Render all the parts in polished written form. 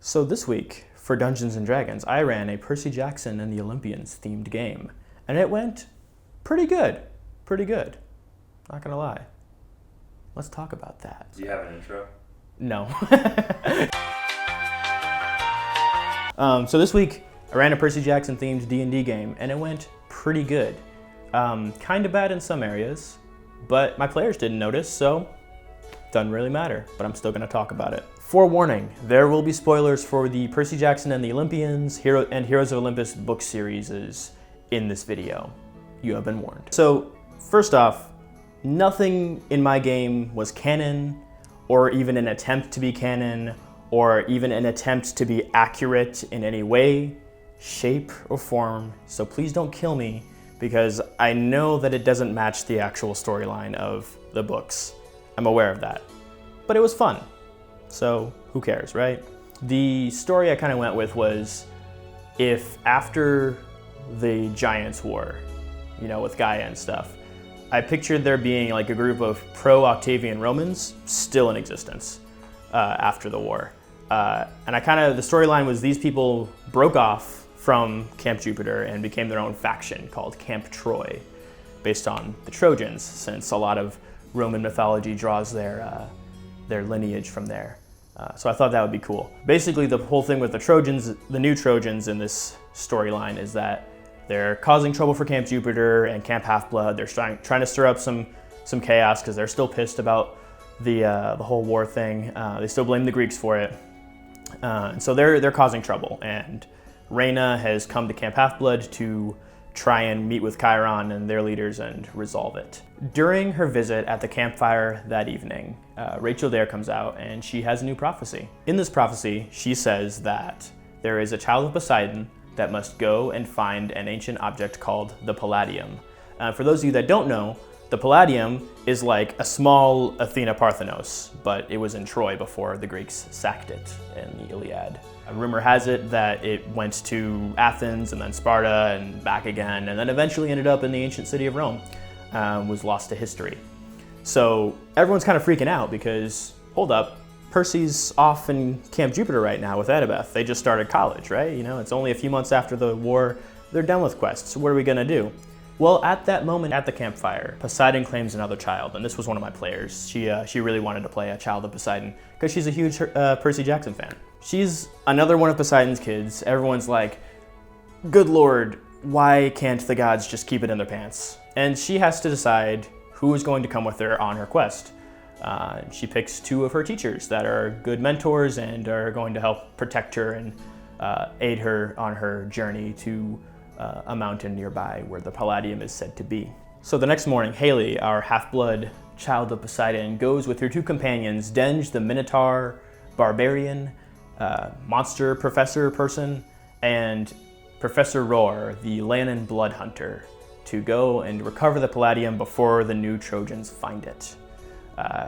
So this week, for Dungeons & Dragons, I ran a Percy Jackson and the Olympians themed game, and it went pretty good. Pretty good. Not gonna lie. Let's talk about that. Do you have an intro? No. So this week, I ran a Percy Jackson themed D&D game, and it went pretty good. Kind of bad in some areas, but my players didn't notice, so doesn't really matter, but I'm still gonna talk about it. Forewarning, there will be spoilers for the Percy Jackson and the Olympians and Heroes of Olympus book series in this video. You have been warned. So, first off, nothing in my game was canon, or even an attempt to be canon, or even an attempt to be accurate in any way, shape, or form, so please don't kill me, because I know that it doesn't match the actual storyline of the books. I'm aware of that. But it was fun. So who cares, right? The story I kind of went with was if after the Giants' War, with Gaia and stuff, I pictured there being like a group of pro-Octavian Romans still in existence after the war. And the storyline was these people broke off from Camp Jupiter and became their own faction called Camp Troy, based on the Trojans, since a lot of Roman mythology draws their lineage from there. So I thought that would be cool. Basically, the whole thing with the Trojans, the new Trojans in this storyline, is that they're causing trouble for Camp Jupiter and Camp Half-Blood. They're trying to stir up some chaos because they're still pissed about the whole war thing. They still blame the Greeks for it. And so they're causing trouble. And Reyna has come to Camp Half-Blood to try and meet with Chiron and their leaders and resolve it. During her visit at the campfire that evening, Rachel Dare comes out and she has a new prophecy. In this prophecy, she says that there is a child of Poseidon that must go and find an ancient object called the Palladium. For those of you that don't know, the Palladium is like a small Athena Parthenos, but it was in Troy before the Greeks sacked it in the Iliad. A rumor has it that it went to Athens and then Sparta and back again, and then eventually ended up in the ancient city of Rome, was lost to history. So everyone's kind of freaking out because, hold up, Percy's off in Camp Jupiter right now with Annabeth. They just started college, right? It's only a few months after the war. They're done with quests. What are we gonna do? Well, at that moment at the campfire, Poseidon claims another child, and this was one of my players. She really wanted to play a child of Poseidon because she's a huge Percy Jackson fan. She's another one of Poseidon's kids. Everyone's like, good lord, why can't the gods just keep it in their pants? And she has to decide who is going to come with her on her quest. She picks two of her teachers that are good mentors and are going to help protect her and aid her on her journey to a mountain nearby where the Palladium is said to be. So the next morning, Haley, our half-blood child of Poseidon, goes with her two companions, Denge the Minotaur Barbarian, monster professor person, and Professor Roar, the Leonin blood hunter, to go and recover the Palladium before the new Trojans find it.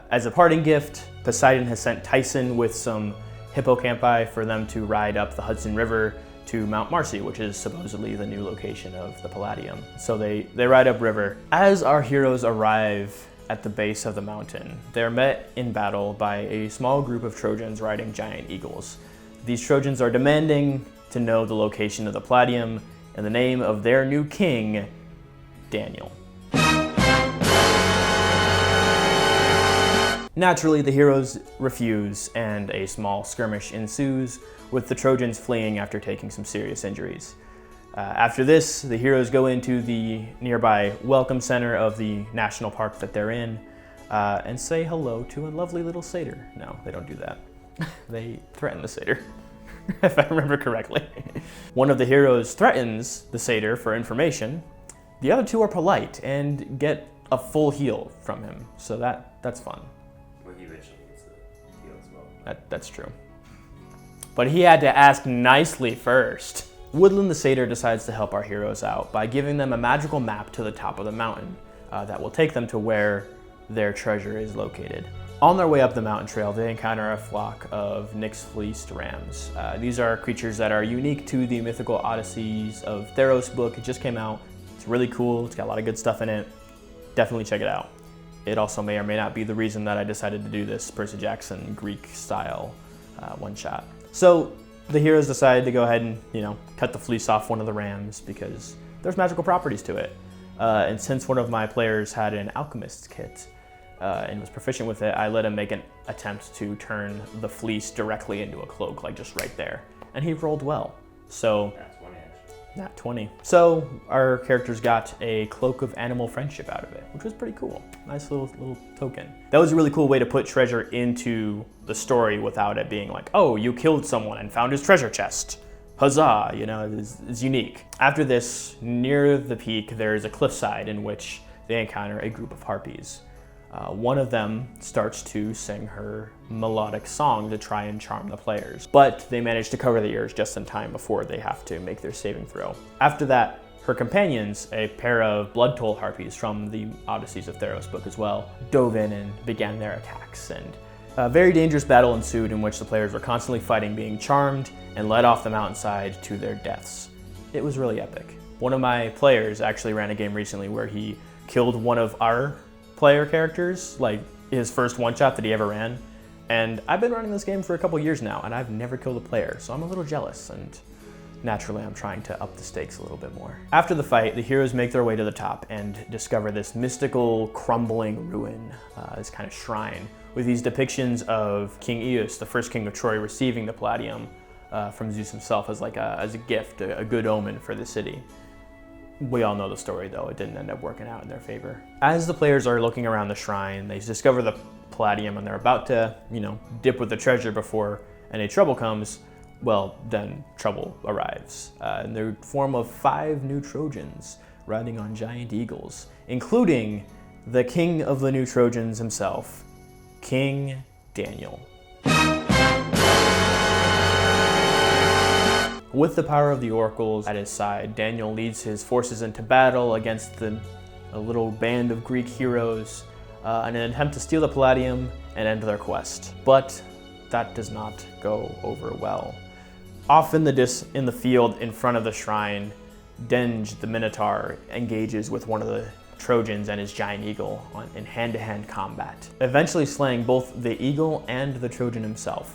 As a parting gift, Poseidon has sent Tyson with some hippocampi for them to ride up the Hudson River to Mount Marcy, which is supposedly the new location of the Palladium. So they ride upriver. As our heroes arrive at the base of the mountain, they're met in battle by a small group of Trojans riding giant eagles. These Trojans are demanding to know the location of the Palladium and the name of their new king, Daniel. Naturally, the heroes refuse, and a small skirmish ensues, with the Trojans fleeing after taking some serious injuries. After this, the heroes go into the nearby welcome center of the national park that they're in and say hello to a lovely little satyr. No, they don't do that. They threaten the satyr, if I remember correctly. One of the heroes threatens the satyr for information. The other two are polite and get a full heal from him, so that's fun. Well, he eventually gets the heal as well. That's true. But he had to ask nicely first. Woodland the Satyr decides to help our heroes out by giving them a magical map to the top of the mountain that will take them to where their treasure is located. On their way up the mountain trail, they encounter a flock of Nyx-fleeced rams. These are creatures that are unique to the Mythical Odysseys of Theros book. It just came out. It's really cool. It's got a lot of good stuff in it. Definitely check it out. It also may or may not be the reason that I decided to do this Percy Jackson Greek style one-shot. So The heroes decide to go ahead and, cut the fleece off one of the rams because there's magical properties to it. And since one of my players had an alchemist's kit and was proficient with it, I let him make an attempt to turn the fleece directly into a cloak, like just right there. And he rolled well. So, nat 20. So our characters got a cloak of animal friendship out of it, which was pretty cool. Nice little token. That was a really cool way to put treasure into the story without it being like, oh, you killed someone and found his treasure chest. Huzzah, it's unique. After this, near the peak, there's a cliffside in which they encounter a group of harpies. One of them starts to sing her melodic song to try and charm the players, but they manage to cover the ears just in time before they have to make their saving throw. After that, her companions, a pair of blood toll harpies from the Odysseys of Theros book as well, dove in and began their attacks, and a very dangerous battle ensued in which the players were constantly fighting, being charmed, and led off the mountainside to their deaths. It was really epic. One of my players actually ran a game recently where he killed one of our player characters, like his first one-shot that he ever ran. And I've been running this game for a couple years now, and I've never killed a player, so I'm a little jealous, and naturally I'm trying to up the stakes a little bit more. After the fight, the heroes make their way to the top and discover this mystical, crumbling ruin, this kind of shrine, with these depictions of King Eos, the first king of Troy, receiving the Palladium from Zeus himself as a gift, a good omen for the city. We all know the story, though. It didn't end up working out in their favor. As the players are looking around the shrine, they discover the Palladium and they're about to, dip with the treasure before any trouble comes. Well, then trouble arrives. In the form of 5 new Trojans riding on giant eagles, including the king of the new Trojans himself, King Daniel. With the power of the oracles at his side, Daniel leads his forces into battle against a little band of Greek heroes in an attempt to steal the Palladium and end their quest. But that does not go over well. Off in the field in front of the shrine, Denge the Minotaur engages with one of the Trojans and his giant eagle in hand-to-hand combat, eventually slaying both the eagle and the Trojan himself.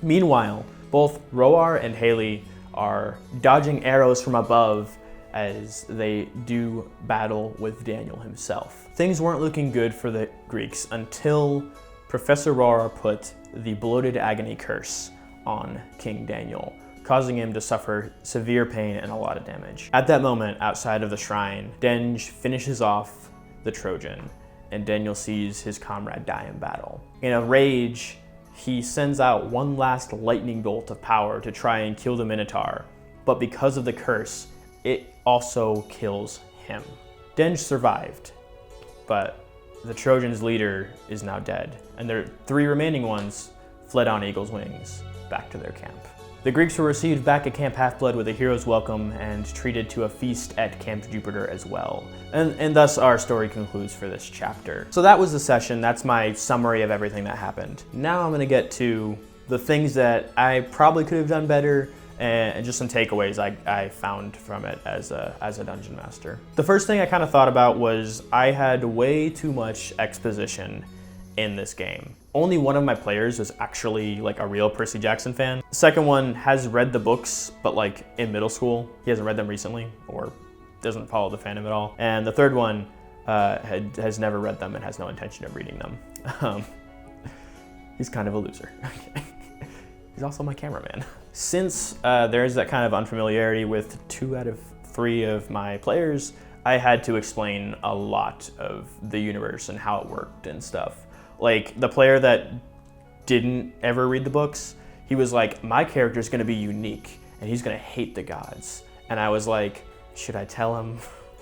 Meanwhile, both Roar and Haley are dodging arrows from above as they do battle with Daniel himself. Things weren't looking good for the Greeks until Professor Roar put the bloated agony curse on King Daniel, causing him to suffer severe pain and a lot of damage. At that moment, outside of the shrine, Denge finishes off the Trojan, and Daniel sees his comrade die in battle. In a rage, he sends out one last lightning bolt of power to try and kill the Minotaur, but because of the curse, it also kills him. Denge survived, but the Trojans' leader is now dead, and their 3 remaining ones fled on eagle's wings back to their camp. The Greeks were received back at Camp Half-Blood with a hero's welcome and treated to a feast at Camp Jupiter as well. And thus our story concludes for this chapter. So that was the session. That's my summary of everything that happened. Now I'm going to get to the things that I probably could have done better and just some takeaways I found from it as a dungeon master. The first thing I kind of thought about was I had way too much exposition in this game. Only one of my players was actually like a real Percy Jackson fan. The second one has read the books, but like in middle school. He hasn't read them recently or doesn't follow the fandom at all. And the third one has never read them and has no intention of reading them. He's kind of a loser. He's also my cameraman. Since there's that kind of unfamiliarity with 2 out of 3 of my players, I had to explain a lot of the universe and how it worked and stuff. Like, the player that didn't ever read the books, he was like, my character's gonna be unique and he's gonna hate the gods. And I was like, should I tell him?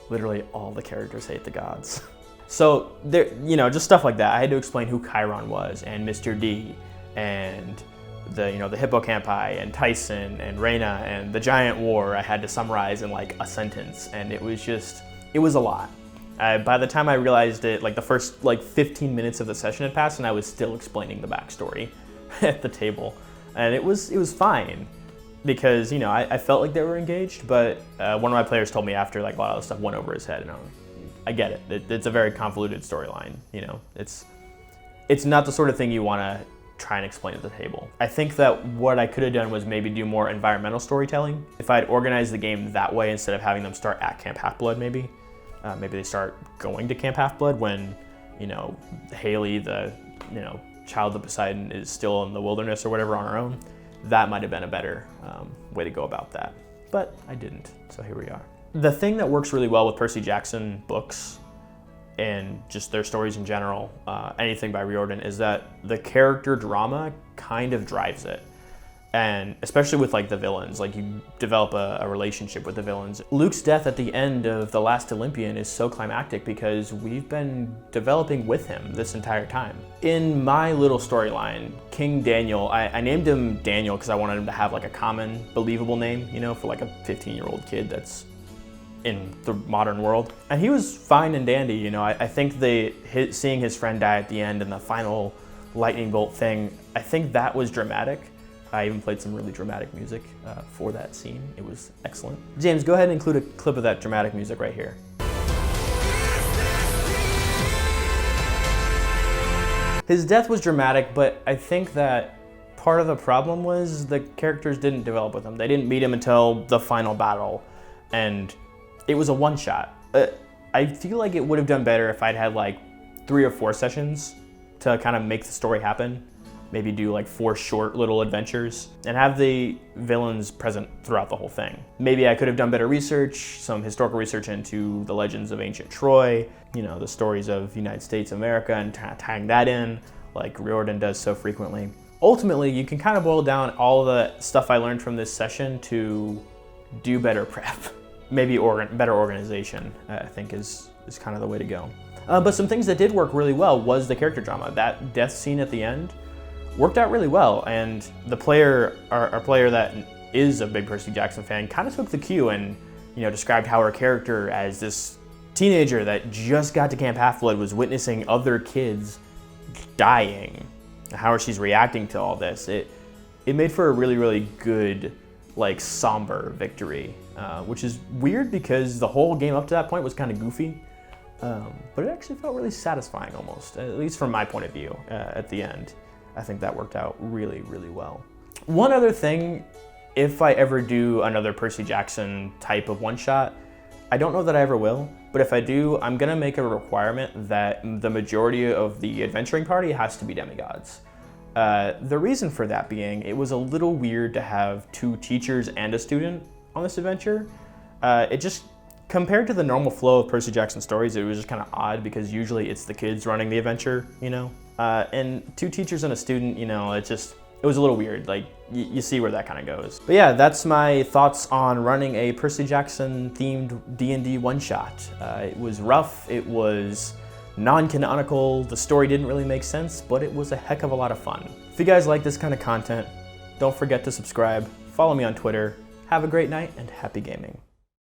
Literally all the characters hate the gods. So there, just stuff like that. I had to explain who Chiron was and Mr. D and the hippocampi and Tyson and Reyna and the giant war. I had to summarize in like a sentence, and it was a lot. By the time I realized it, like the first 15 minutes of the session had passed and I was still explaining the backstory at the table. And it was fine because, I felt like they were engaged, but one of my players told me after like a lot of the stuff went over his head, and I get it. It's a very convoluted storyline, It's not the sort of thing you want to try and explain at the table. I think that what I could have done was maybe do more environmental storytelling. If I'd organized the game that way instead of having them start at Camp Half-Blood, maybe they start going to Camp Half-Blood when, you know, Haley, the, you know, child of Poseidon, is still in the wilderness or whatever on her own. That might have been a better way to go about that. But I didn't, so here we are. The thing that works really well with Percy Jackson books and just their stories in general, anything by Riordan, is that the character drama kind of drives it. And especially with like the villains, like you develop a relationship with the villains. Luke's death at the end of The Last Olympian is so climactic because we've been developing with him this entire time. In my little storyline, King Daniel, I named him Daniel because I wanted him to have like a common, believable name, you know, for like a 15-year-old kid that's in the modern world. And he was fine and dandy, you know. I think seeing his friend die at the end and the final lightning bolt thing, I think that was dramatic. I even played some really dramatic music for that scene. It was excellent. James, go ahead and include a clip of that dramatic music right here. His death was dramatic, but I think that part of the problem was the characters didn't develop with him. They didn't meet him until the final battle, and it was a one-shot. I feel like it would have done better if I'd had like 3 or 4 sessions to kind of make the story happen. Maybe do like 4 short little adventures and have the villains present throughout the whole thing. Maybe I could have done better research, some historical research into the legends of ancient Troy, you know, the stories of United States of America, and tying that in like Riordan does so frequently. Ultimately, you can kind of boil down all the stuff I learned from this session to do better prep. Maybe better organization, I think is kind of the way to go. But some things that did work really well was the character drama. That death scene at the end worked out really well, and the player, our player that is a big Percy Jackson fan, kind of took the cue and, you know, described how her character, as this teenager that just got to Camp Half-Blood, was witnessing other kids dying, how she's reacting to all this. It made for a really, really good, like, somber victory, which is weird because the whole game up to that point was kind of goofy, but it actually felt really satisfying almost, at least from my point of view at the end. I think that worked out really, really well. One other thing, if I ever do another Percy Jackson type of one-shot, I don't know that I ever will, but if I do, I'm gonna make a requirement that the majority of the adventuring party has to be demigods. The reason for that being, it was a little weird to have 2 teachers and a student on this adventure. It just, compared to the normal flow of Percy Jackson stories, it was just kind of odd because usually it's the kids running the adventure, you know? And 2 teachers and a student, you know, it was a little weird. Like, you see where that kind of goes. But yeah, that's my thoughts on running a Percy Jackson themed D&D one-shot. It was rough, it was non-canonical, the story didn't really make sense, but it was a heck of a lot of fun. If you guys like this kind of content, don't forget to subscribe, follow me on Twitter. Have a great night and happy gaming.